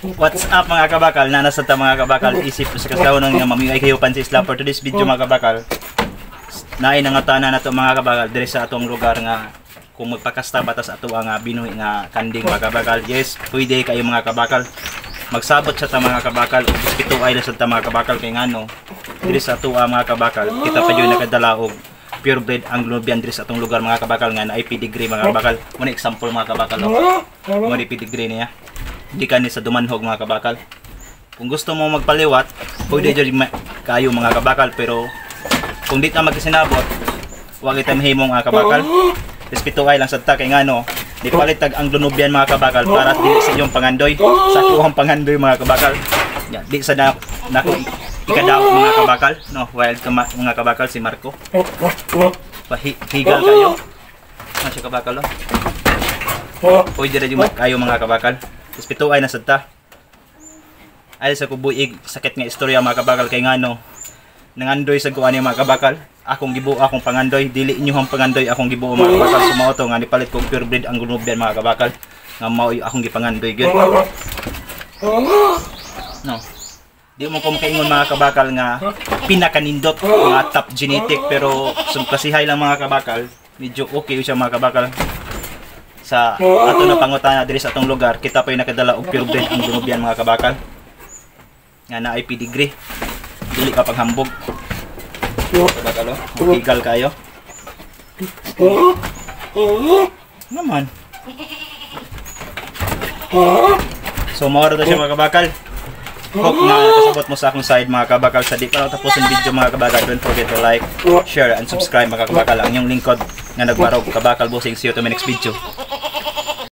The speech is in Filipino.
What's up mga kabakal? Nanasa ta mga kabakal, isip sa kasawon nga mamiyay kayo pansis la for today's video mga kabakal. Naay nangatanan nato mga kabakal diri sa atong lugar nga kung magpakasta batas ato ang binuhi nga kanding mga kabakal. Yes, pwede kayo mga kabakal. Magsabot sa ta mga kabakal, ubos pito ay sa ta mga kabakal kay ngano. Diri sa ato mga kabakal, kita pa jud nakadala og purebred Anglo-Nubian diri sa atong lugar mga kabakal nga naay pedigree mga kabakal. Mo example mga kabakal. Mo ni pedigree niya. Di ka ni sa dumanhog mga kabakal. Kung gusto mo magpaliwat, pwede dyan kayo mga kabakal. Pero kung di ka magkasinabot, huwag ito mahimong mga kabakal. Respeto ay lang sa ta kay ngano, di palit tag ang Anglo-Nubian mga kabakal para di sa inyong pangandoy. Sa kuhang pangandoy mga kabakal. Di sa nako ikadaot mga kabakal. No, wild ka mga kabakal si Marco. Higal kayo. Masya kabakal oh. Pwede rin kayo mga kabakal. Respeto ay nasadta. Ay sa kubuig sakit nga istorya mga kabakal kay ngano nangandoy sa kuan mga kabakal. Akong gibuo akong pangandoy, dili inyo ang pangandoy akong gibuo mga kabakal. Sumaoto nga nipalit kong purebred ang Anglo-Nubian mga kabakal. Nga mao akong gipangandoy gyud. No. Di mo ko makaingon mga kabakal nga pinakanindot nga top genetic pero sumklasihay lang mga kabakal. Medyo okay siya mga kabakal. Sa ato na pangutana diri sa atong lugar, kita pa yung nakadala og purebred ang Anglo-Nubian mga kabakal. Nga na ay pedigree. Dili ka paghambog. Kabakal oh, magigal kayo. Naman. So mawala to siya mga kabakal. Hope na kasabot mo sa akong side mga kabakal. Sa di pa tapos ang video mga kabakal, don't forget to like, share, and subscribe mga kabakal. Ang inyong lingkod nga nagbarog kabakal bossing. See you to my next video.